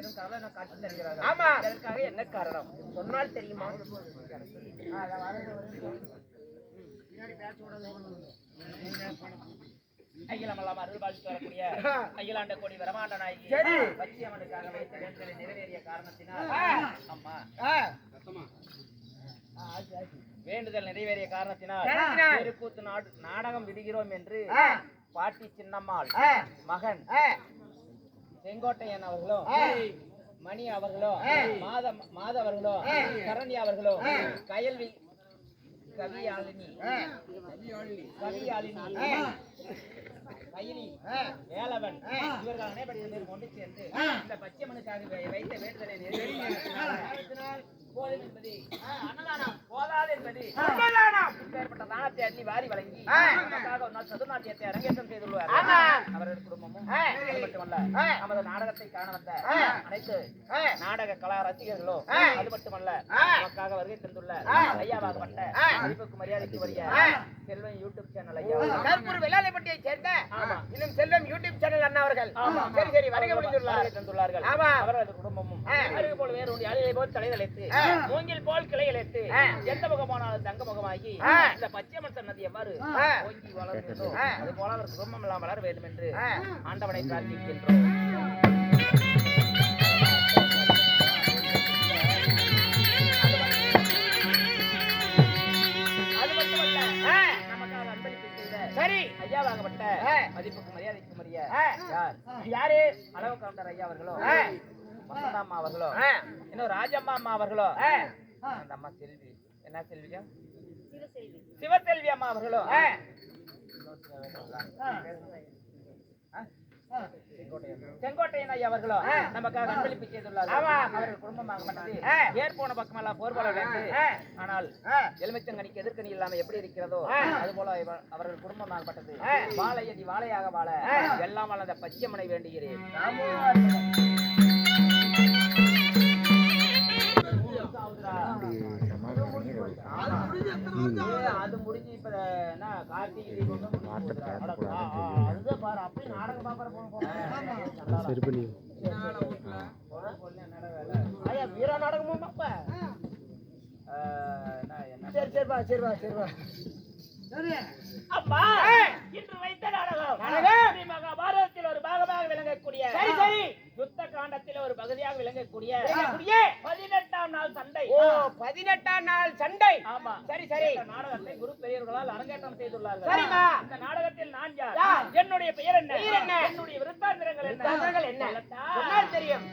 பேரும் கடலை காட்சி தருகிறார்கள். ஆமா, அதற்காக என்ன காரணம் சொன்னால் தெரியுமா? அகிலமெல்லாம் அருள் பாலித்து வரக்கூடிய அகிலாண்ட கோடி வரமாண்ட நாயகி பச்சையம்மனுக்காக வைத்த வேண்டுதலை நிறைவேறிய காரணத்தினால் அம்மா வேண்டுதல் நிறைவேறிய காரணத்தினால் தெருக்கூத்து நாடகம் விடுகிறோம் என்று பாட்டி சின்னம்மாள் மகன் செங்கோட்டையன் அவர்களும் மணி அவர்களும் மாதவர்களும் கரண்யா அவர்களும் கயல்வி கவியாளினி கைலி வேலவன் இவர்கள் அனைவரும் கொண்டு சேர்ந்து இந்த பச்சையம்மனுக்காக வைத்த வேண்டுதலை நிறைவேற்றினால் போதும் என்பது அன்னதானம் போதாது என்பது இப்பேற்பட்ட தானத்தை அள்ளி வாரி வழங்கி நமக்காக ஒரு நாள் சதுர்நாட்டியத்தை அரங்கேற்றம் செய்துள்ளார். அவரது குடும்பமும் மட்டுமல்ல நமது நாடகத்தை காண வந்த அனைத்து நாடக கலா ரசிகர்களோ அது மட்டுமல்ல நமக்காக வருகை தந்துள்ள ஐயாவாகப்பட்ட மதிப்புக்கு மரியாதைக்கு வரிய செல்வம் யூடியூப் சேனல் ஐயா கருப்பூர் வெள்ளாளைப்பட்டியை சேர்ந்த இன்னும் செல்வம் யூடியூப் சேனல் அண்ணா அவர்கள் சரி சரி வருகை தந்துள்ளார்கள். அவரது குடும்பமும் அருகு போல் வேறு ஒன்று அழிலை போல் தலைதலைத்து மூங்கில் போல் கிளையழைத்து எந்த முகமானாலும் தங்க முகமாகி இந்த பச்சையம்மன் சன்னதி எவ்வாறு ஓங்கி வளர்ந்ததோ அது போல அவர் குடும்பம் எல்லாம் வளர வேண்டும் என்று ஆண்டவனை பிரார்த்திக்கின்றோம். அது மட்டுமல்ல நமக்காக அன்பளிப்பு செய்த சரி ஐயாவாகப்பட்ட மதிப்புக்கு மரியாதைக்கு மரியா யாரு அளவு கவுண்டர் ஐயா அவர்களோ வசந்தாம்மா அவர்களோ இன்னும் ராஜம்மா அம்மா அவர்களோ அந்த அம்மா செல்வி என்ன செல்வியா சிவசெல்வி அம்மா அவர்களோ செங்கோட்டையன் ஐயா அவர்களோ நமக்காக அன்பளிப்பு செய்துள்ளார்கள். அவர்கள் குடும்பமாகப்பட்டது ஏர் போன பக்கமெல்லாம் போர்பல விளைந்து ஆனால் எலுமிச்சங்கனிக்கு எதிர்கனி இல்லாம எப்படி இருக்கிறதோ அது போல அவர்கள் குடும்பமாகப்பட்டது வாழையடி வாழையாக வாழ எல்லாம் வளர்ந்த பச்சையம்மனை வேண்டுகிறேன். அது முடிஞ்சு இப்ப கார்த்திகை தீபம் பாரு அப்படி நாடகம் பாப்பற ஐயா வீரா நாடகமும் பாப்ப சரி சரிப்பா சரிப்பா சரிப்பா அப்பா இன்று வைத்த நாடகம் மகாபாரதத்தில் ஒரு பாகமாக விளங்கக்கூடிய யுத்த காண்டத்தில் ஒரு பகுதியாக விளங்கக்கூடிய 18ஆம் நாள் சண்டை. 18ஆம் நாள் சண்டை. ஆமா சரி சரி. நாடகத்தை குரு பெரியவர்களால் அரங்கேற்றம் செய்துள்ளார்கள். சரிமா. இந்த நாடகத்தில் நான் யார், என்னுடைய பெயர் என்ன, என்னுடைய விருத்தாந்தரங்கள் என்ன சொன்னால் தெரியும்.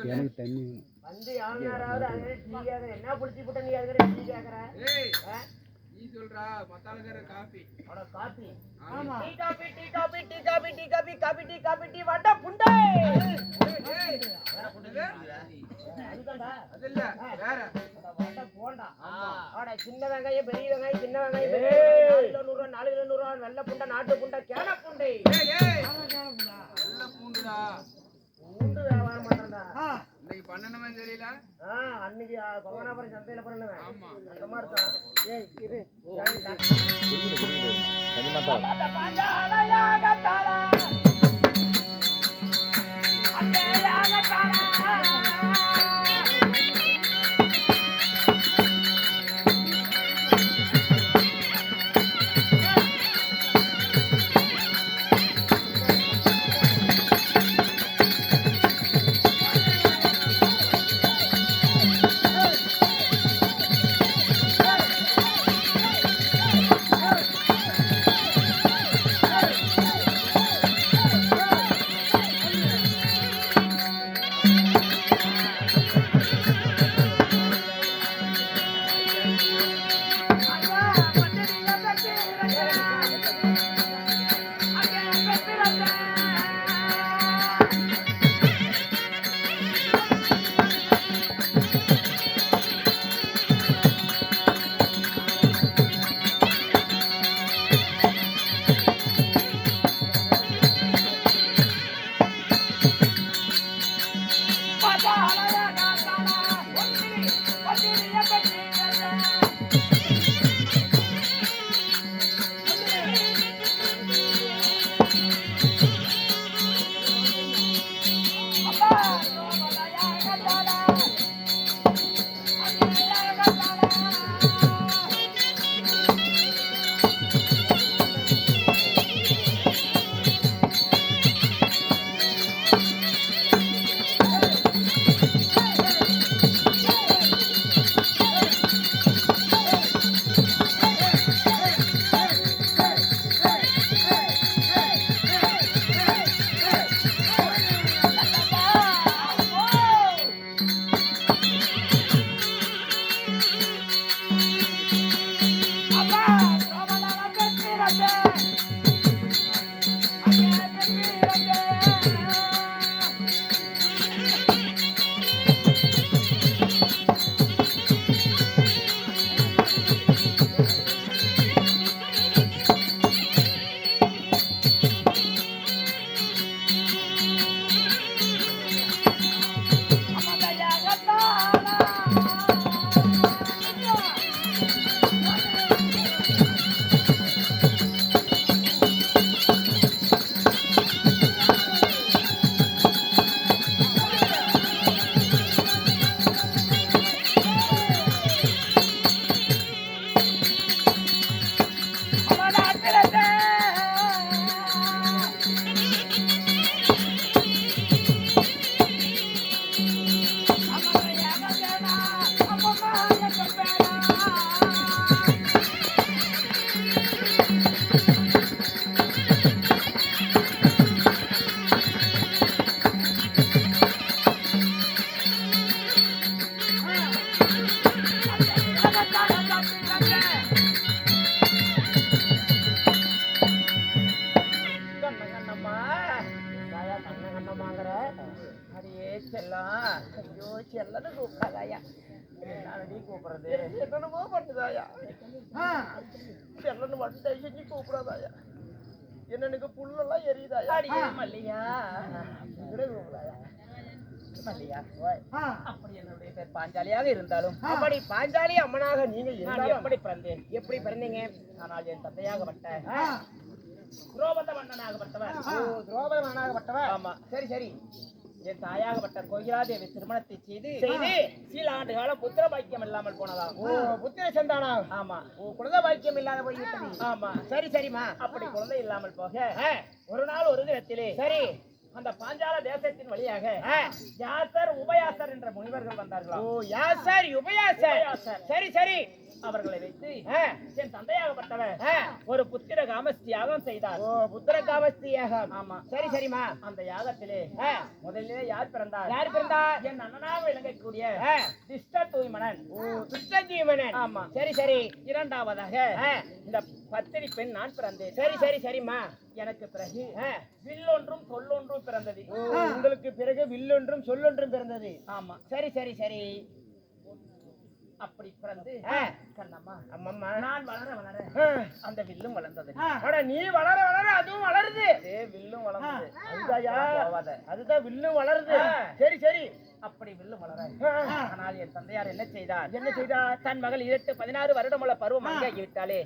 எனக்கு தண்ணி வந்து யாராவது அதே டீ கேக்குற என்ன புடிச்சு போட்ட நீ அதுக்கு டீ கேக்குற நீ சொல்றா மத்தாலங்கற காபி அட காபி ஆமா. Tea coffee tea coffee tea coffee tea coffee coffee tea coffee tea வட புண்டை அதுதான்டா அது இல்ல வேற வட போண்டா அட சின்ன வெங்காயம் பெரிய வெங்காயம் சின்ன வெங்காயம் பெரிய வெங்காயம் 4 கிலோ 4 கிலோ 100 வெள்ளை புண்டை நாட்டு புண்டை கேன புண்டை நல்ல பூண்டுடா பூண்டு வியாபாரம் பண்றேன்டா இன்னைக்கு பண்ணணுமே தெரியல அன்னைக்கு கொங்கனாபுரம் சந்தையில பண்ணுவேன் ஆமா அந்த மாதிரி தான் ஏய் இரு செல்லன்னு கூப்பிடாதாயா நானடி கூப்பிடுறது என்னமோ பண்ணுதாயா செல்லன்னு மட்டும் தயவு செஞ்சு கூப்பிடாதாயா என்னனுக்கு புல்லெல்லாம் எரியுதாயா மல்லியா கூப்பிடாயா மல்லியா அப்படி என்னுடைய பேர் பாஞ்சாலியாக இருந்தாலும் அப்படி பாஞ்சாலி அம்மனாக நீங்க இருந்தாலும் எப்படி பிறந்தேன் எப்படி பிறந்தீங்க ஆனால் என் தந்தையாகப்பட்ட துரோபத மன்னனாகப்பட்டவர் துரோபத மன்னனாகப்பட்டவர் ஆமா சரி சரி என் தாயாகப்பட்ட கோகிலாதேவி திருமணத்தை செய்து சில ஆண்டு காலம் புத்திர பாக்கியம் இல்லாமல் போனதா புத்திர சந்தானா ஆமா குழந்தை பாக்கியம் இல்லாத போய்விட்டது ஆமா சரி சரிமா அப்படி குழந்தை இல்லாமல் போக ஒரு நாள் ஒரு தினத்திலே சரி அந்த பாஞ்சால தேசத்தின் வழியாக யாசர் உபயாசர் என்ற முனிவர்கள் வந்தார்களா ஓ யாசர் உபயாசர் சரி சரி அவர்களை வைத்து என் தந்தையாகப்பட்டவர் ஒரு புத்திர காமஸ்தி யாகம் செய்தார். ஓ, புத்திர காமஸ்தி யாகம். ஆமா. சரி சரிமா. அந்த யாகத்திலே முதலிலே யார் பிறந்தார்? யார் பிறந்தார்? என் அண்ணனாக விளங்கக்கூடிய திஷ்ட தூய்மனன். ஓ, துஷ்டஜீவனன். ஆமா. சரி சரி. இரண்டாவதாக இந்த பத்தினி பெண் நான் பிறந்தேன். சரி சரி சரிமா. எனக்கு பிறகு வில்லொன்றும் சொல்லொன்றும் பிறந்தது. உங்களுக்கு பிறகு வில்லொன்றும் சொல்லொன்றும் பிறந்தது. ஆமா. சரி சரி சரி. அப்படி பிறந்து கண்ணம்மா அம்மம்மா நான் வளர வளர அந்த வில்லும் வளர்ந்தது. அட நீ வளர வளர அதுவும் வளருது. வில்லும் வளர்ந்தது. அதுதான் வில்லும் வளருது. சரி சரி. அப்படி வில்லும் வளர ஆனால் என் தந்தையார் என்ன செய்தார்? என்ன செய்தார்? தன் மகள் 16 வருடமுள்ள பருவம் அங்கேயாகிவிட்டாலே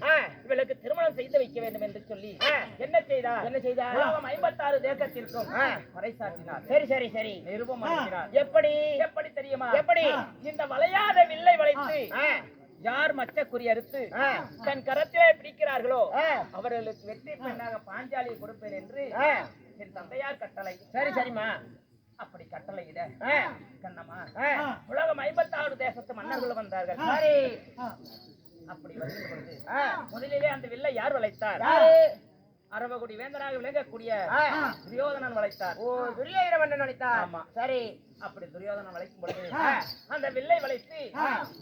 இவளுக்கு திருமணம் செய்து வைக்க வேண்டும் என்று சொல்லி என்ன செய்தார்? என்ன செய்தார்? 56 தேசத்திற்கும் பறைசாற்றினார். சரி சரி சரி. நிருபம் அளிக்கிறார். எப்படி எப்படி தெரியுமா? எப்படி? இந்த வளையாத வில்லை வளைத்து யார் மச்சக்குறி அறுத்து தன் கரத்திலே பிடிக்கிறார்களோ அவர்களுக்கு வெற்றி பெண்ணாக பாஞ்சாலியை கொடுப்பேன் என்று என் தந்தையார் கட்டளை. சரி சரிமா. அப்படி கட்டளையிட கண்ணம்மா உலகம் 56 தேசத்து மன்னர்கள் வந்தார்கள். சரி. அப்படி வருகின்ற பொழுது முதலிலே அந்த வில்லை யார் வளைத்தார்? அரவகுடி வேந்தனாக விளங்கக்கூடிய துரியோதனன் வளைத்தார். ஓ, துரியோதனன் வளைத்தார். ஆமா. சரி. அப்படி துரியோதனன் வளைக்கும் பொழுது அந்த வில்லை வளைத்து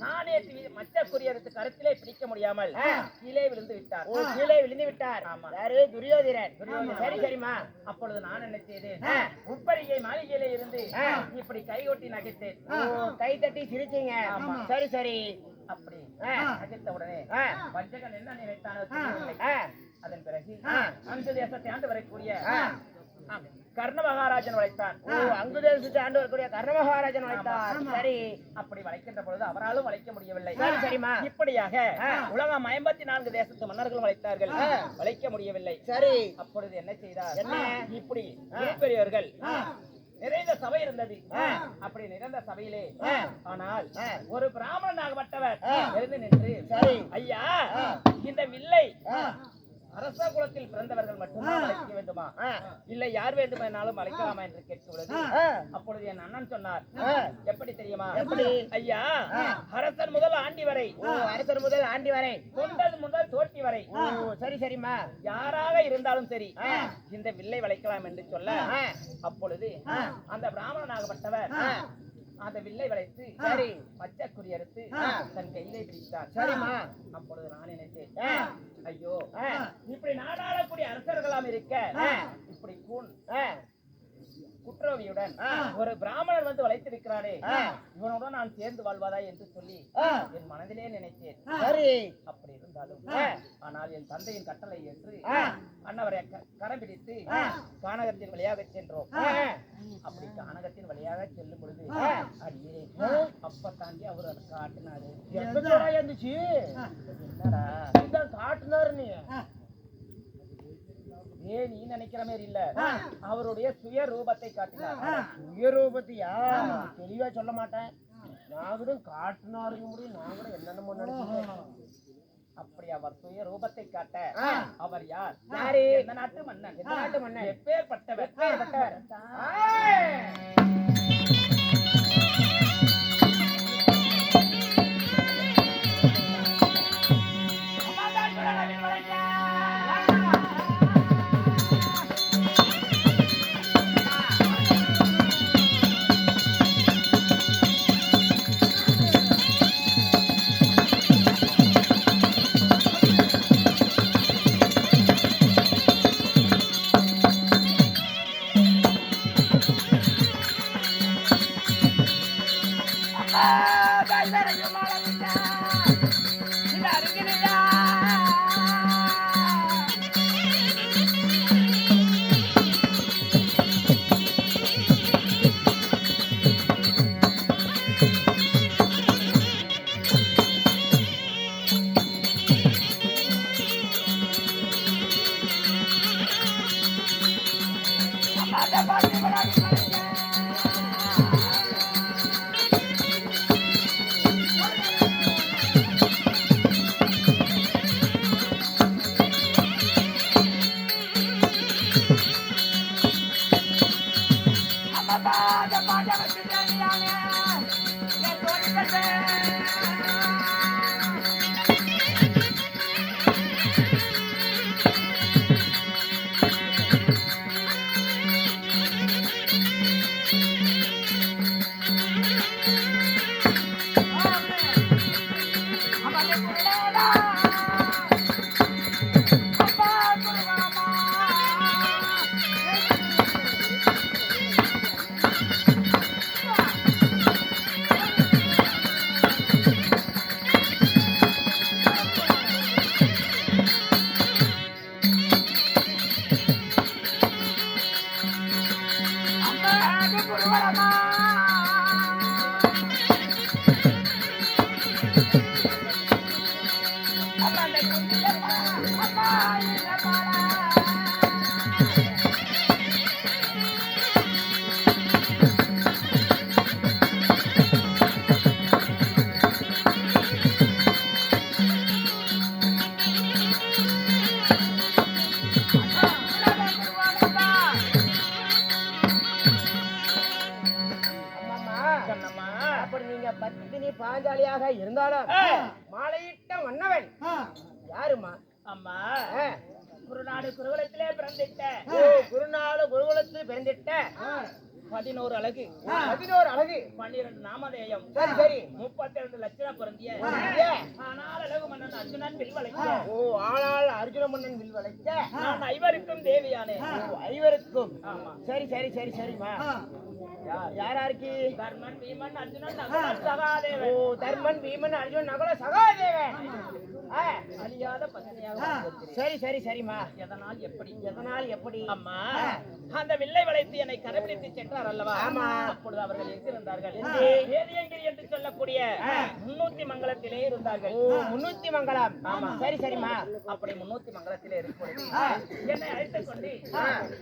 நானே மச்சக்குரியருக்கு கருத்திலே பிடிக்க முடியாமல் கீழே விழுந்து விட்டார். ஓ, கீழே விழுந்து விட்டார். ஆமா. யாரு? துரியோதனன். சரி சரிமா. அப்பொழுது நான் என்ன செய்தேன்? உப்பரிகை மாளிகையிலே இருந்து இப்படி கைகொட்டி நகைத்தேன். ஓ, கை தட்டி சிரிச்சீங்க. சரி சரி. அப்படி நகைத்த உடனே வஞ்சகன் என்ன நினைத்தானோ அதன் பிறகு அங்கு தேசத்தை ஆண்டு வரக்கூடிய கர்ண மகாராஜன் வளைத்தான். ஓ, அங்கு தேசத்தை ஆண்டு வரக்கூடிய கர்ண மகாராஜன் வளைத்தார். சரி. அப்படி வளைக்கின்ற பொழுது அவராலும் வளைக்க முடியவில்லை. சரி சரிமா. இப்படியாக உலகம் 54 தேசத்து மன்னர்கள் வளைத்தார்கள். வளைக்க முடியவில்லை. சரி. அப்பொழுது என்ன செய்தார்? என்ன? இப்படி பெரியவர்கள் நிறைந்த சபை இருந்தது. அப்படி நிறைந்த சபையிலே ஆனால் ஒரு பிராமணனாகப்பட்டவர் எழுந்து நின்று, சரி ஐயா, இந்த வில்லை அரச குலத்தில் பிறந்தவர்கள் மட்டும்தான் வளைக்க வேண்டுமா, இல்லை யார் வேண்டுமானாலும் வளைக்கலாமா என்று கேட்கிறது. அப்பொழுது என் அண்ணன் சொன்னார், எப்படி தெரியுமா? எப்படி? ஐயா, அரசன் முதல் ஆண்டி வரை, அரசர் முதல் ஆண்டி வரை, தொண்டல் முதல் தோட்டி வரை, சரி சரிமா, யாராக இருந்தாலும் சரி இந்த வில்லை வளைக்கலாம் என்று சொல்ல, அப்பொழுது அந்த பிராமணனாகப்பட்டவர் அந்த வில்லை வளைத்து சரி மச்சக்குறி அறுத்து தன் கையிலே பிடித்தார். சரிமா. அப்பொழுது நான் நினைத்தேன், ஐயோ, இப்படி நாடாளக்கூடிய அரசர்களாம் இருக்க இப்படி குற்றவியுடன் ஒரு பிராமணர் வந்து வளைத்திருக்கிறானே, இவனுடன் நான் சேர்ந்து வாழ்வதா என்று சொல்லி என் மனதிலே நினைத்தேன். சரி. அப்படி இருந்தாலும் ஆனால் என் தந்தையின் கட்டளை ஏற்று அண்ணவரை கரம் பிடித்து கானகத்தின் வழியாக சென்றோம். அப்படி கானகத்தின் வழியாக செல்லும் பொழுது அடியே அப்ப தாண்டி அவர் அதை காட்டினாரு. எப்படா இருந்துச்சு? என்னடா இதான் காட்டுனாரு? நீ நீ நினைக்கிற மாதிரி இல்ல, அவருடைய சுய ரூபத்தை காட்டினார். சுய ரூபத்தையா? தெளிவா சொல்ல மாட்டேன். நான் கூட காட்டுனாருங்க முடியும், நான் கூட என்னென்னமோ நினைச்சேன். அப்படி அவர் சுய ரூபத்தை காட்ட அவர் யார்? யாரு? எந்த நாட்டு மன்னன்? எந்த நாட்டு மன்னன்? எப்பேற்பட்டவர்? பத்தினி பாஞ்சாலியாக இருந்தாலும் மாலையிட்ட மன்னவன் யாருமா? அம்மா குருநாடு குருகுலத்திலே பிறந்திட்ட குருநாடு குருகுலத்தில் பிறந்திட்ட 11 அழகு 11 அழகு 12 நாமதேயம் சரி சரி 32 லட்சணம் பொருந்திய ஆனால் அழகு மன்னன் அர்ஜுனன் வில் வளைக்க ஆனால் அர்ஜுன மன்னன் வில் வளைக்க நான் ஐவருக்கும் தேவியானே ஐவருக்கும் ஆமா சரி சரி சரி சரிமா யாராருக்கு? தர்மன் பீமன் அர்ஜுனன் நகுல சகாதேவன் தர்மன் பீமன் அர்ஜுனன் நகுல சகாதேவன் அழியாத பத்னியாக சரி சரி சரிமா எதனால் எப்படி எதனால் எப்படி? அம்மா அந்த வில்லை வளைத்து என்னை கடைபிடித்து சென்றார் அல்லவா? ஆமா. அப்பொழுது அவர்கள் எங்கிருந்தார்கள்? ஏதியங்கிரி என்று சொல்லக்கூடிய 300 மங்கலத்திலே இருந்தார்கள். 300 மங்கலம். ஆமா சரி சரிமா. அப்படி 300 மங்கலத்திலே இருக்கும் என்னை அழைத்துக் கொண்டு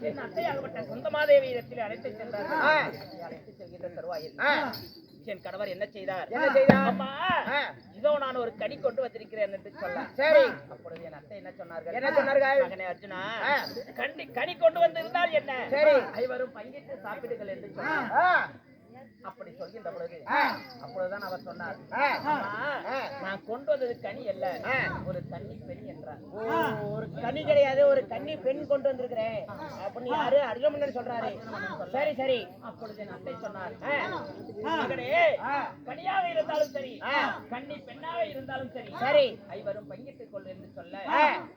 என் அத்தையாகப்பட்ட சொந்தமாதேவி இடத்திலே அழைத்துச் சென்றார்கள். அழைத்துச் செல்கின்ற தருவாயில் என் கணவர் என்ன செய்தார்? அம்மா இதோ நான் ஒரு கனி கொண்டு வந்திருக்கிறேன் என்று சொல்ல சரி. அப்பொழுது என் அத்தை என்ன சொன்னார்கள்? என்ன சொன்னார்கள்? மகனே அர்ஜுனா கனி கொண்டு வந்திருந்தால் என்ன? சரி. ஐவரும் பங்கிட்டு சாப்பிடுங்கள் என்று சொன்னார். அப்படி சொல்கின்ற பொழுது அப்பொழுதுதான் அவர் சொன்னார், நான் கொண்டு வந்தது கனி அல்ல, ஒரு கன்னி பெண் என்றார். ஒரு கனி கிடையாது, ஒரு கன்னி பெண் கொண்டு வந்திருக்கிறேன் அப்படி யாரு? அர்ஜுனன் சொல்றாரு. சரி சரி. அப்பொழுது என் அத்தை சொன்னார், மகனே கனியாக இருந்தாலும் சரி கன்னி பெண்ணாக இருந்தாலும் சரி சரி ஐவரும் பங்கிட்டுக் கொள் என்று சொல்ல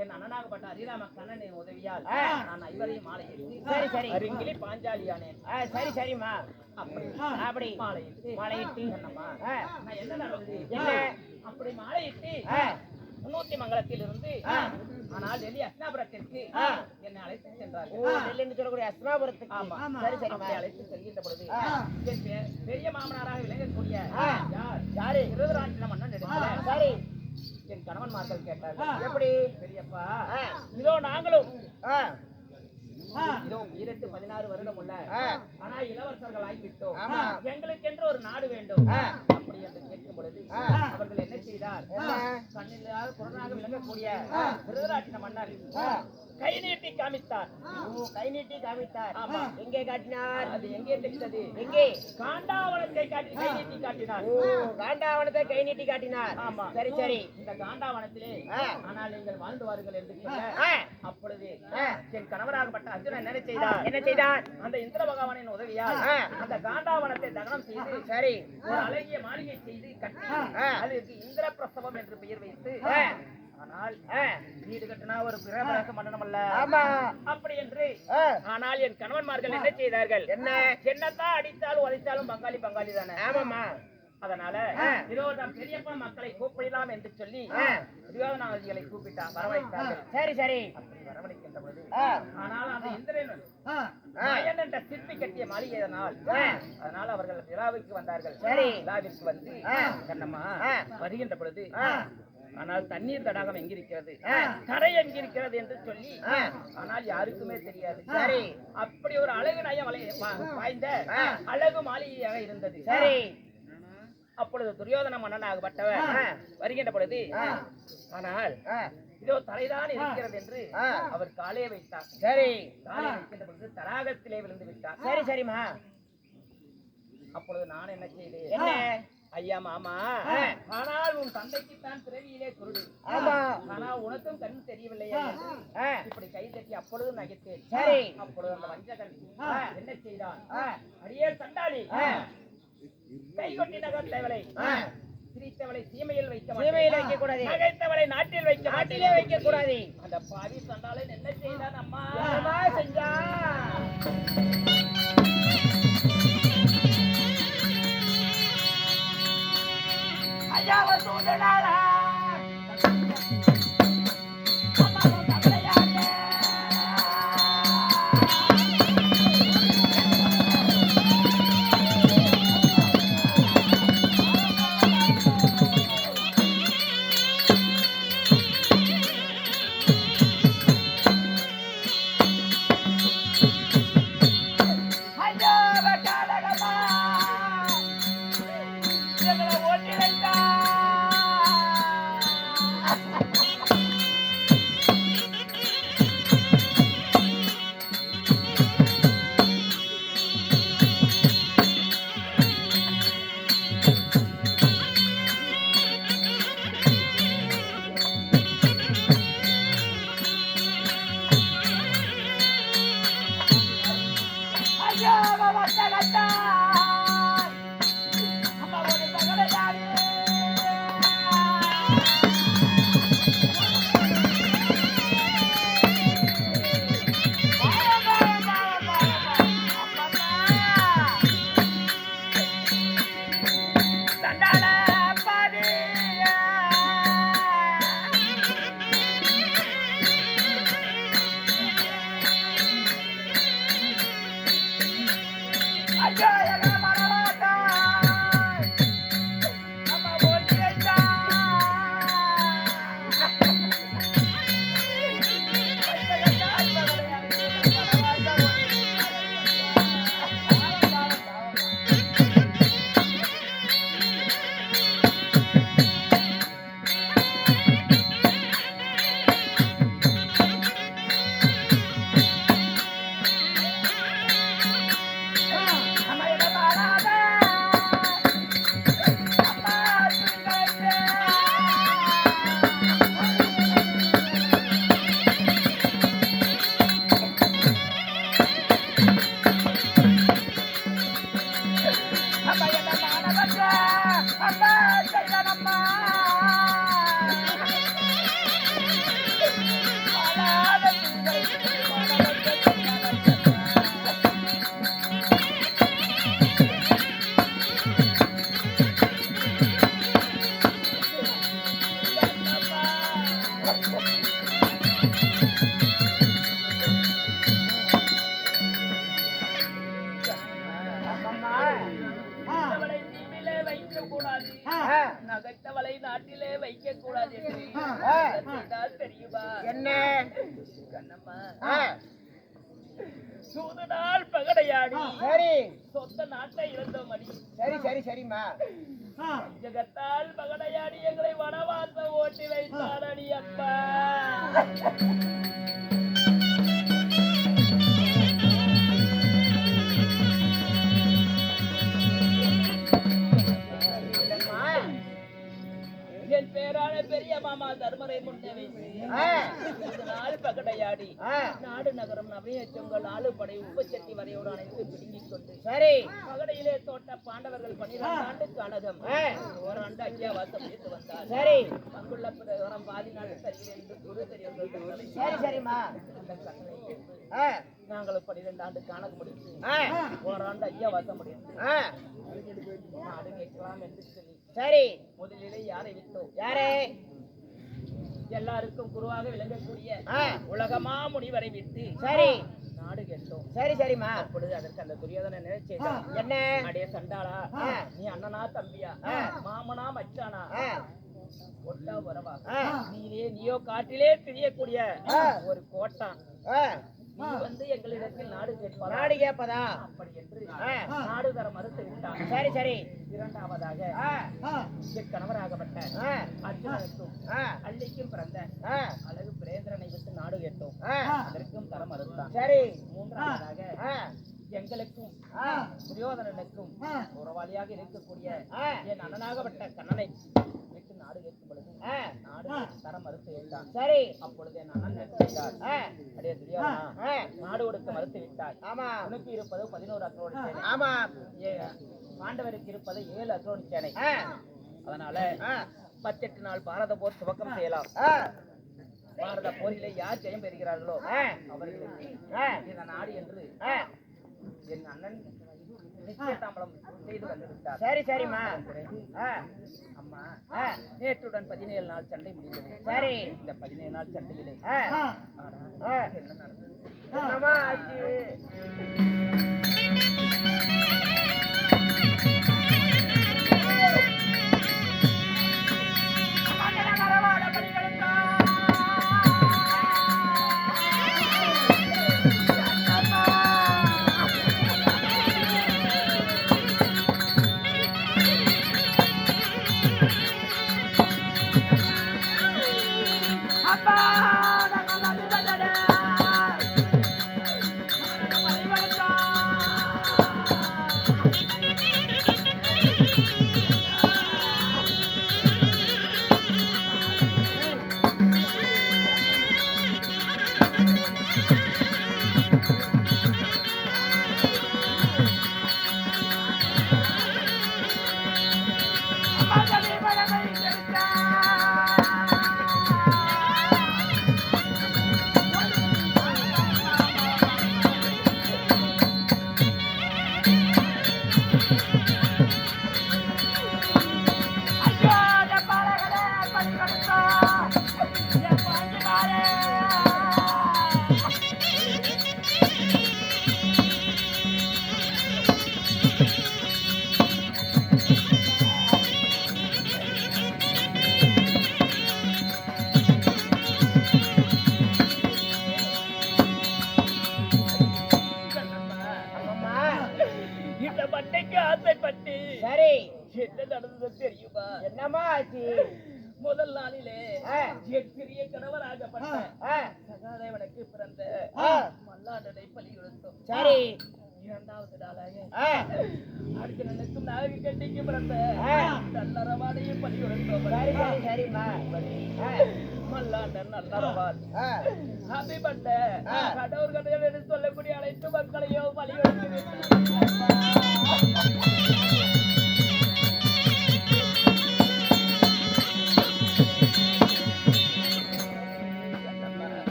என் அண்ணனாகப்பட்ட ஹரிராம கண்ணனின் உதவியால் நான் ஐவரையும் மாலையிட்டு சரி சரி அருங்கிலி பாஞ்சாலியானேன். சரி சரிமா. அப்படி மாலையிட்டு நான் என்ன நடந்தது? அப்படி மாலையிட்டு 300 மங்கலத்தில் இருந்து ஆனால் டெல்லி அஸ்னாபுரத்திற்கு என்னை அழைத்து சென்றார்கள். டெல்லி சொல்லக்கூடிய அஸ்னாபுரத்துக்கு. ஆமா சரி சரி. அழைத்து செல்கின்ற பொழுது பெரிய மாமனாராக விளங்கக்கூடிய யாரு? திருதராட்டின மன்னன் எடுத்தார். சரி. என் கணவன்மார்கள் கேட்டார்கள், எப்படி? பெரியப்பா இதோ நாங்களும் இதோ 16 வருடம் உள்ள ஆனா இளவரசர்கள் ஆகிவிட்டோம், எங்களுக்கென்று ஒரு நாடு வேண்டும் அப்படி என்று கேட்கும் பொழுது அவர்கள் என்ன செய்தார்? கண்ணில்லாத குரலாக விளங்கக்கூடிய திருதராட்டின மன்னர் கை நீட்டி காமித்தார். கை நீட்டி காமித்தார். ஆமா. எங்கே காட்டினார்? அது எங்கே தெரிந்தது? எங்கே? காண்டாவனத்தை காட்டி கை நீட்டி காட்டினார். காண்டாவனத்தை கை நீட்டி காட்டினார். ஆமா சரி சரி. இந்த காண்டாவனத்திலே ஆனால் நீங்கள் வாழ்ந்துவார்கள் என்று சொல்ல அப்பொழுது என் கணவராகப்பட்ட அர்ஜுனன் என்ன செய்தார்? என்ன செய்தார்? அந்த இந்திர பகவானின் உதவியால் அந்த காண்டாவனத்தை தகனம் செய்து சரி ஒரு அழகிய மாளிகை செய்து கட்டி அதுக்கு இந்திர பிரசவம் என்று பெயர் வைத்து ஆனால் வீடு கட்டினா ஒரு பிரபலக்க மன்னனம் அல்ல. ஆமா. அப்படி என்று ஆனால் என் கணவன்மார்கள் என்ன செய்தார்கள்? என்ன? என்னத்தான் அடித்தாலும் உதைத்தாலும் பங்காளி பங்காளி தானே. ஆமாமா. அதனால இதோ நாம் பெரியப்பா மக்களை கூப்பிடலாம் என்று சொல்லி துரியோதனாதிகளை கூப்பிட்டான், வரவழைத்தார்கள். சரி சரி. அப்படி வரவழைக்கின்ற பொழுது ஆனால் அந்த இந்திரன் என்ற சிற்பி கட்டிய மாளிகையினால் அதனால் அவர்கள் விழாவுக்கு வந்தார்கள். சரி. விழாவிற்கு வந்து கண்ணம்மா வருகின்ற பொழுது ஆனால் தண்ணீர் தடாகம் எங்கிருக்கிறது, கரை எங்கிருக்கிறது என்று சொல்லி ஆனால் யாருக்குமே தெரியாது. சரி. அப்படி ஒரு அழகு நயம் வாய்ந்த அழகு மாளிகையாக இருந்தது. சரி. அப்பொழுது துரியோதன மன்னனாகப்பட்டவர் வருகின்ற பொழுது ஆனால் இதோ தலைதான் இருக்கிறது என்று அவர் காலே வைத்தார். சரி. காலே வைக்கின்ற பொழுது தடாகத்திலே விழுந்து விட்டார். சரி சரிமா. அப்பொழுது நான் என்ன செய்தேன்? என்ன? ஐயா மாமா, ஆனால் உன் தந்தைக்குத்தான் பிறவியிலே குருடு, ஆனா உனக்கும் கண் தெரியவில்லையா? இப்படி கை தட்டி அப்பொழுது நகைத்தேன். சரி. அப்பொழுது அந்த வஞ்சகன் என்ன செய்தான்? அடியே சண்டாளி, கை கொட்டி நகர்த்தவளை சிரித்தவளை சீமையில் வைக்க கூடாது, நகைத்தவளை நாட்டில் நாட்டிலே வைக்க கூடாது. அந்த பாவி சண்டாளன் என்ன செய்தான்? அம்மா செஞ்சா ஐயா வசூடனாளா நகைத்தவளை நாட்டிலே வைக்க கூடாது தெரியுமா? என்ன கண்ணம்மா சூதனால் பகடையாடி சரி சொந்த நாட்டை இழந்தோம் அடி. சரி சரி சரிம்மா. ஜகத்தால் பகடையாடி எங்களை வனவாசம் ஓட்டி வைத்தாடி அப்பா. என் பேரான பெரிய மாமா தர்மரை முன்னே வைத்து நாள் பகடையாடி நாடு நகரம் நவீனங்கள் ஆளுபடை உப்பச்சட்டி வரையோடு அனைத்து பிடுங்கிக் கொண்டு சரி பகடையிலே தோட்ட பாண்டவர்கள் 12 ஆண்டுக்கு அனகம் ஓராண்டு அக்கியாவாசம் வைத்து வந்தார். சரி அங்குள்ள பிரகாரம் பாதி நாடு சரியில் என்று குரு பெரியவர்கள் சரி சரிம்மா. நாங்கள் 12 ஆண்டு கணக்கு முடித்து ஓராண்டு அக்கியாவாசம் முடித்து நாடு கேட்கலாம் என்று சொல்லி சரி முதலிலே யாரை விட்டோம்? யாரே எல்லாருக்கும் குருவாக விளங்கக்கூடிய உலகமா முனிவரை விட்டு சரி நாடு கேட்டோம். சரி சரிம்மா. அப்பொழுது அதற்கு அந்த துரியோதனை நினைச்சேன், என்ன அடைய சண்டாளா, நீ அண்ணனா தம்பியா, மாமனா மச்சானா, ஒட்டா வரவா, நீயோ காட்டிலே தெரியக்கூடிய ஒரு கோட்டான், நீ வந்து எங்களிடத்தில் நாடு கேட்பா? நாடு கேட்பதா? அப்படி என்று நாடு தர மறுத்து விட்டான். சரி சரி. இரண்டாவதாக என் கணவராகப்பட்ட அர்ஜுனனுக்கும் அள்ளிக்கும் பிறந்த அழகு பிரேந்திரனை விட்டு நாடு கேட்டோம். அதற்கும் தர மறுத்தான். சரி. மூன்றாவதாக எங்களுக்கும் துரியோதனனுக்கும் உறவாளியாக இருக்கக்கூடிய என் அண்ணனாகப்பட்ட கண்ணனை விட்டு நாடு கேட்கும் பொழுது நாடு தர மறுத்து விட்டான். சரி. அப்பொழுது என் அண்ணன் நினைத்தார், அடைய துரியோதனா, நாடு கொடுக்க மறுத்து விட்டாய். ஆமா. உனக்கு இருப்பது 11 அக்ரோணி சேனை. ஆமா. பாண்டவருக்கு இருப்பது 7 அக்ரோணி சேனை. அதனால 18 நாள் பாரத போர் துவக்கம் செய்யலாம். பாரத போரிலே யார் ஜெயம் பெறுகிறார்களோ அவர்களுக்கு இந்த நாடு என்று என் அண்ணன் நிச்சயதாம்பலம் செய்து வந்து விட்டார். சரி சரிம்மா. அம்மா நேற்றுடன் 17 நாள் சண்டை முடிந்தது. சரி. இந்த 17 நாள் சண்டையிலே என்ன நடந்தது? என்னம்மா ஆச்சு? தெரியுமா? என்னம்மா ஆச்சு? முதல் நாளிலே என் சிறிய கணவராகப்பட்ட சகாதேவனுக்கு பிறந்த மல்லாண்டனை பலி கொடுத்தோம். சரி. இரண்டாவது நாளாக அர்ஜுனனுக்கும் நாகி கட்டிக்கு பிறந்த நல்லறவானையும் பலி கொடுத்தோம். சரிம்மா. மல்லாண்டன் நல்லறவான் அப்படிப்பட்ட கடவுள்கள் என்று சொல்லக்கூடிய அனைத்து மக்களையும் பலி கொடுத்து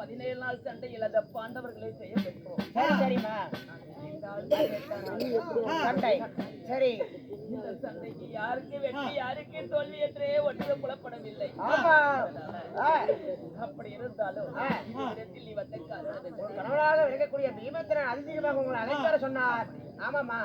17 நாள் சண்டையில் அந்த பாண்டவர்களை செய்ய வைப்போம். சரிம்மா. சண்டை சரி. இந்த சண்டைக்கு யாருக்கு வெற்றி யாருக்கு தோல்வி என்றே ஒன்றும் புலப்படவில்லை. ஆமா. அப்படி இருந்தாலும் இடத்தில் நீ வந்த காரணம் என்ன? கணவனாக விளக்கக்கூடிய பீமத்திரன் அதிசயமாக உங்களை அழைத்தார சொன்னார். ஆமாமா.